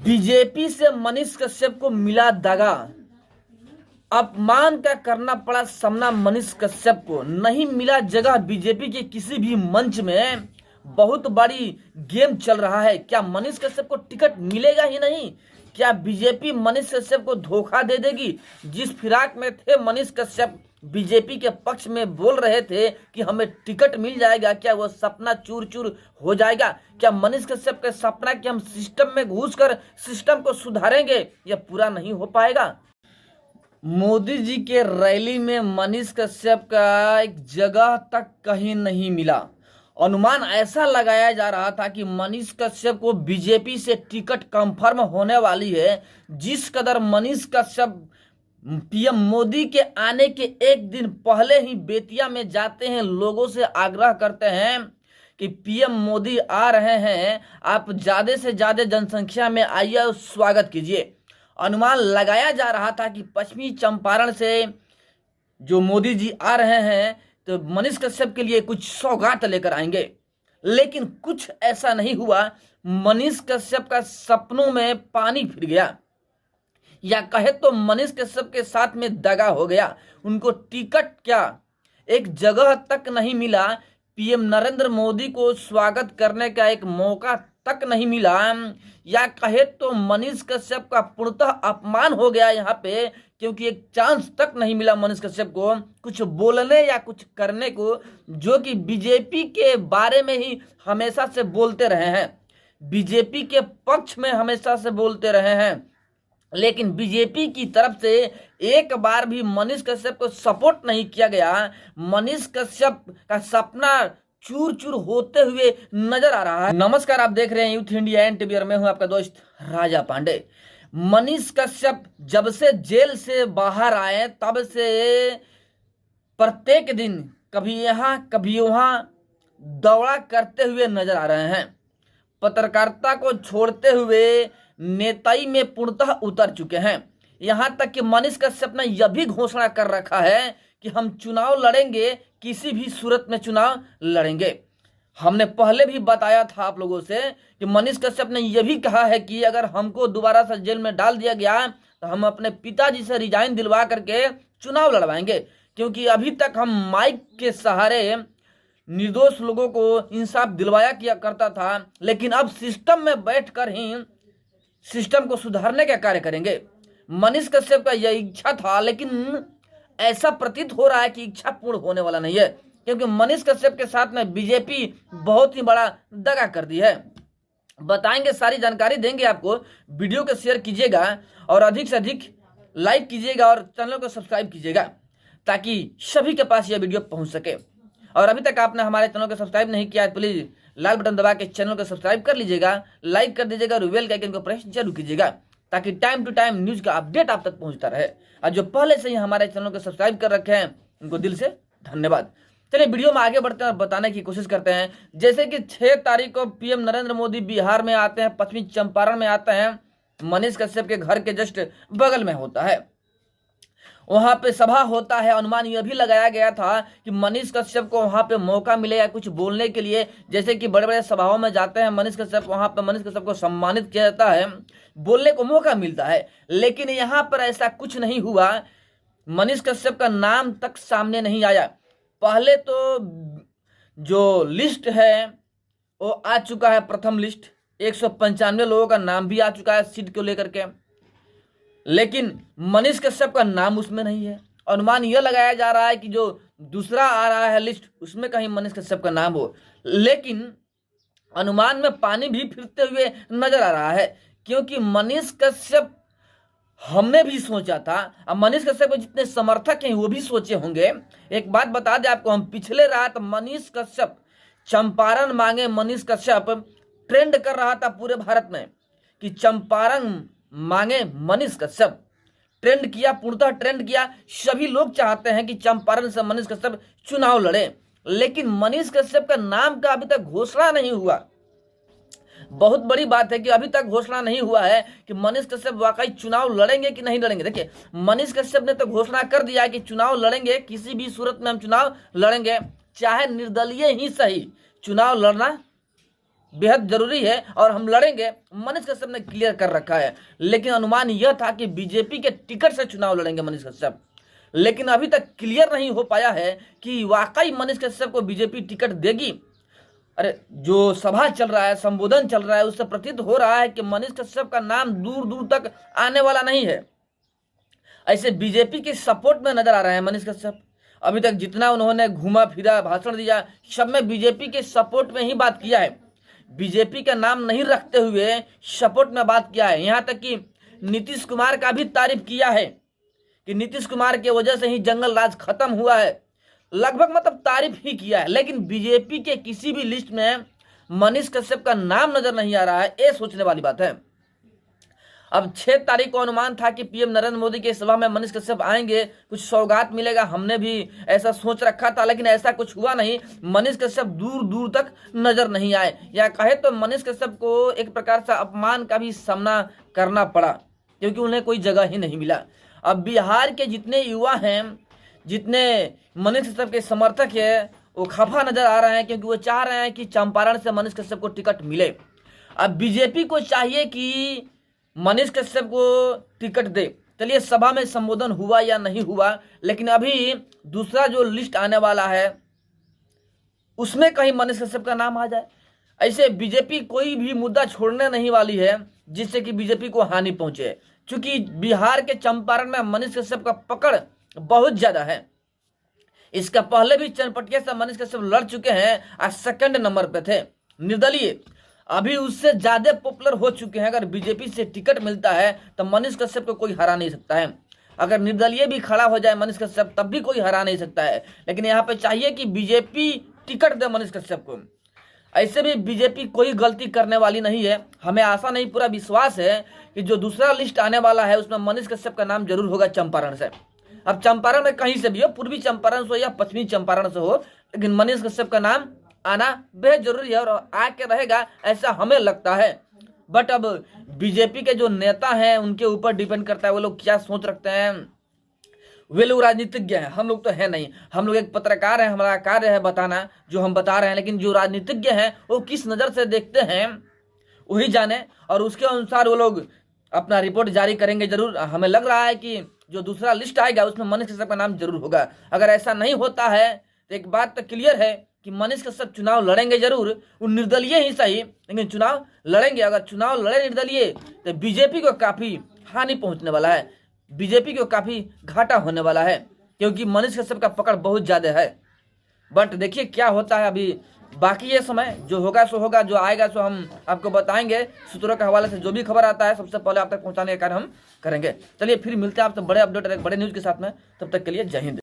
BJP से मनीष कश्यप को मिला दगा। अपमान का करना पड़ा सामना मनीष कश्यप को। नहीं मिला जगह बीजेपी के किसी भी मंच में। बहुत बड़ी गेम चल रहा है। क्या मनीष कश्यप को टिकट मिलेगा ही नहीं? क्या बीजेपी मनीष कश्यप को धोखा दे देगी? जिस फिराक में थे मनीष कश्यप, बीजेपी के पक्ष में बोल रहे थे कि हमें टिकट मिल जाएगा, क्या वो सपना चूर चूर हो जाएगा? क्या मनीष कश्यप का सपना कि हम सिस्टम में घुसकर सिस्टम को सुधारेंगे, यह पूरा नहीं हो पाएगा? मोदी जी के रैली में मनीष कश्यप का एक जगह तक कहीं नहीं मिला। अनुमान ऐसा लगाया जा रहा था कि मनीष कश्यप को बीजेपी से टिकट कंफर्म होने वाली है। जिस कदर मनीष कश्यप पीएम मोदी के आने के एक दिन पहले ही बेतिया में जाते हैं, लोगों से आग्रह करते हैं कि पीएम मोदी आ रहे हैं, आप ज्यादा से ज्यादा जनसंख्या में आइए और स्वागत कीजिए। अनुमान लगाया जा रहा था कि पश्चिमी चंपारण से जो मोदी जी आ रहे हैं तो मनीष कश्यप के लिए कुछ सौगात लेकर आएंगे, लेकिन कुछ ऐसा नहीं हुआ। मनीष कश्यप का सपनों में पानी फिर गया, या कहे तो मनीष कश्यप के साथ में दगा हो गया। उनको टिकट क्या, एक जगह तक नहीं मिला। पीएम नरेंद्र मोदी को स्वागत करने का एक मौका तक नहीं मिला, या कहे तो मनीष कश्यप का पूर्णतः अपमान हो गया यहाँ पे, क्योंकि एक चांस तक नहीं मिला मनीष कश्यप को कुछ बोलने या कुछ करने को, जो कि बीजेपी के बारे में ही हमेशा से बोलते रहे हैं, बीजेपी के पक्ष में हमेशा से बोलते रहे हैं। लेकिन बीजेपी की तरफ से एक बार भी मनीष कश्यप को सपोर्ट नहीं किया गया। मनीष कश्यप का सपना चूर चूर होते हुए नजर आ रहा है। नमस्कार, आप देख रहे हैं यूथ इंडिया एनटीवी और मैं हूं आपका दोस्त राजा पांडे। मनीष कश्यप जब से जेल से बाहर आए तब से प्रत्येक दिन कभी यहाँ कभी वहां दौड़ा करते हुए नजर आ रहे हैं। पत्रकारिता को छोड़ते हुए नेताई में पूर्णतः उतर चुके हैं। यहां तक कि मनीष कश्यप ने यह भी घोषणा कर रखा है कि हम चुनाव लड़ेंगे, किसी भी सूरत में चुनाव लड़ेंगे। हमने पहले भी बताया था आप लोगों से कि मनीष कश्यप ने यह भी कहा है कि अगर हमको दोबारा से जेल में डाल दिया गया तो हम अपने पिताजी से रिजाइन दिलवा करके चुनाव लड़वाएंगे, क्योंकि अभी तक हम माइक के सहारे निर्दोष लोगों को इंसाफ दिलवाया किया करता था, लेकिन अब सिस्टम में बैठकर ही सिस्टम को सुधारने का कार्य करेंगे। मनीष कश्यप का यह इच्छा था, लेकिन ऐसा प्रतीत हो रहा है कि इच्छा पूर्ण होने वाला नहीं है, क्योंकि मनीष कश्यप के साथ में बीजेपी बहुत ही बड़ा दगा कर दी है। बताएंगे, सारी जानकारी देंगे आपको। वीडियो को शेयर कीजिएगा और अधिक से अधिक लाइक कीजिएगा और चैनल को सब्सक्राइब कीजिएगा, ताकि सभी के पास यह वीडियो पहुंच सके। और अभी तक आपने हमारे चैनल को सब्सक्राइब नहीं किया है, प्लीज लाल बटन दबा के चैनल को सब्सक्राइब कर लीजिएगा, लाइक कर दीजिएगा और बेल के आइकन को प्रेस जरूर कीजिएगा, ताकि टाइम टू टाइम न्यूज का अपडेट आप तक पहुंचता रहे। और जो पहले से ही हमारे चैनल को सब्सक्राइब कर रखे हैं उनको दिल से धन्यवाद। चलिए वीडियो में आगे बढ़ते हैं और बताने की कोशिश करते हैं। जैसे कि 6 तारीख को पीएम नरेंद्र मोदी बिहार में आते हैं, पश्चिमी चंपारण में आते हैं। मनीष कश्यप के घर के जस्ट बगल में होता है, वहां पे सभा होता है। अनुमान यह भी लगाया गया था कि मनीष कश्यप को वहां पे मौका मिलेगा कुछ बोलने के लिए। जैसे कि बड़े बड़े सभाओं में जाते हैं मनीष कश्यप, वहां पे मनीष कश्यप को सम्मानित किया जाता है, बोलने को मौका मिलता है। लेकिन यहाँ पर ऐसा कुछ नहीं हुआ। मनीष कश्यप का नाम तक सामने नहीं आया। पहले तो जो लिस्ट है वो आ चुका है, प्रथम लिस्ट 195 लोगों का नाम भी आ चुका है सीट को लेकर के, लेकिन मनीष कश्यप का नाम उसमें नहीं है। अनुमान यह लगाया जा रहा है कि जो दूसरा आ रहा है लिस्ट उसमें कहीं मनीष कश्यप का नाम हो, लेकिन अनुमान में पानी भी फिरते हुए नजर आ रहा है, क्योंकि मनीष कश्यप हमने भी सोचा था, अब मनीष कश्यप के जितने समर्थक हैं वो भी सोचे होंगे। एक बात बता दें आपको, हम पिछले रात मनीष कश्यप चंपारण मांगे मनीष कश्यप ट्रेंड कर रहा था पूरे भारत में कि चंपारण मांगे मनीष कश्यप ट्रेंड किया, पूर्णतः ट्रेंड किया। सभी लोग चाहते हैं कि चंपारण से मनीष कश्यप चुनाव लड़े, लेकिन मनीष कश्यप का नाम का अभी तक घोषणा नहीं हुआ। बहुत बड़ी बात है कि अभी तक घोषणा नहीं हुआ है कि मनीष कश्यप वाकई चुनाव लड़ेंगे कि नहीं लड़ेंगे। देखिए, मनीष कश्यप ने तो घोषणा कर दिया है कि चुनाव लड़ेंगे, किसी भी सूरत में हम चुनाव लड़ेंगे, चाहे निर्दलीय ही सही, चुनाव लड़ना बेहद जरूरी है और हम लड़ेंगे, मनीष कश्यप ने क्लियर कर रखा है। लेकिन अनुमान यह था कि बीजेपी के टिकट से चुनाव लड़ेंगे मनीष कश्यप, लेकिन अभी तक क्लियर नहीं हो पाया है कि वाकई मनीष कश्यप को बीजेपी टिकट देगी। अरे जो सभा चल रहा है, संबोधन चल रहा है, उससे प्रतीत हो रहा है कि मनीष कश्यप का नाम दूर दूर तक आने वाला नहीं है। ऐसे बीजेपी के सपोर्ट में नजर आ रहे हैं मनीष कश्यप। अभी तक जितना उन्होंने घूमा फिरा, भाषण दिया, सब में बीजेपी के सपोर्ट में ही बात किया है, बीजेपी का नाम नहीं रखते हुए सपोर्ट में बात किया है। यहाँ तक कि नीतीश कुमार का भी तारीफ किया है कि नीतीश कुमार की वजह से ही जंगल राज खत्म हुआ है, लगभग मतलब तारीफ ही किया है। लेकिन बीजेपी के किसी भी लिस्ट में मनीष कश्यप का नाम नजर नहीं आ रहा है, ये सोचने वाली बात है। अब 6 तारीख को अनुमान था कि पीएम नरेंद्र मोदी की सभा में मनीष कश्यप आएंगे, कुछ सौगात मिलेगा, हमने भी ऐसा सोच रखा था, लेकिन ऐसा कुछ हुआ नहीं। मनीष कश्यप दूर दूर तक नजर नहीं आए, या कहे तो मनीष कश्यप को एक प्रकार से अपमान का भी सामना करना पड़ा, क्योंकि उन्हें कोई जगह ही नहीं मिला। अब बिहार के जितने युवा हैं, जितने मनीष कश्यप के समर्थक हैं, वो खफा नजर आ रहे हैं, क्योंकि वो चाह रहे हैं कि चंपारण से मनीष कश्यप को टिकट मिले। अब बीजेपी को चाहिए कि मनीष कश्यप को टिकट दे। चलिए सभा में संबोधन हुआ या नहीं हुआ, लेकिन अभी दूसरा जो लिस्ट आने वाला है उसमें कहीं मनीष कश्यप का नाम आ जाए। ऐसे बीजेपी कोई भी मुद्दा छोड़ने नहीं वाली है जिससे कि बीजेपी को हानि पहुंचे, क्योंकि बिहार के चंपारण में मनीष कश्यप का पकड़ बहुत ज्यादा है। इसका पहले भी चनपटिया से मनीष कश्यप लड़ चुके हैं और सेकंड नंबर पे थे, निर्दलीय। अभी उससे ज्यादा पॉपुलर हो चुके हैं। अगर बीजेपी से टिकट मिलता है तो मनीष कश्यप को कोई हरा नहीं सकता है। अगर निर्दलीय भी खड़ा हो जाए मनीष कश्यप, तब भी कोई हरा नहीं सकता है। लेकिन यहाँ पे चाहिए कि बीजेपी टिकट दे मनीष कश्यप को। ऐसे भी बीजेपी कोई गलती करने वाली नहीं है। हमें आशा नहीं, पूरा विश्वास है कि जो दूसरा लिस्ट आने वाला है उसमें मनीष कश्यप का नाम जरूर होगा चंपारण से। अब चंपारण में कहीं से भी हो, पूर्वी चंपारण से हो या पश्चिमी चंपारण से हो, लेकिन मनीष कश्यप का नाम आना बेहद जरूरी है और आके रहेगा, ऐसा हमें लगता है। बट अब बीजेपी के जो नेता हैं उनके ऊपर डिपेंड करता है वो लोग क्या सोच रखते हैं। वे लोग राजनीतिज्ञ हैं, हम लोग तो है नहीं। हम लोग एक पत्रकार हैं, हमारा कार्य है बताना जो हम बता रहे हैं। लेकिन जो राजनीतिज्ञ हैं वो किस नज़र से देखते हैं वही जाने, और उसके अनुसार वो लोग अपना रिपोर्ट जारी करेंगे जरूर। हमें लग रहा है कि जो दूसरा लिस्ट आएगा उसमें मनीष कश्यप का नाम जरूर होगा। अगर ऐसा नहीं होता है तो एक बात तो क्लियर है कि मनीष कश्यप चुनाव लड़ेंगे जरूर, वो निर्दलीय ही सही, लेकिन चुनाव लड़ेंगे। अगर चुनाव लड़े निर्दलीय तो बीजेपी को काफी हानि पहुंचने वाला है, बीजेपी को काफी घाटा होने वाला है, क्योंकि मनीष कश्यप का पकड़ बहुत ज्यादा है। बट देखिए क्या होता है, अभी बाकी ये समय जो होगा सो होगा, जो आएगा सो हम आपको बताएंगे। सूत्रों के हवाले से जो भी खबर आता है सबसे पहले आप तक पहुंचाने का कार्य हम करेंगे। चलिए फिर मिलते हैं आपसे बड़े अपडेट और एक बड़े न्यूज के साथ में, तब तक के लिए जय हिंद।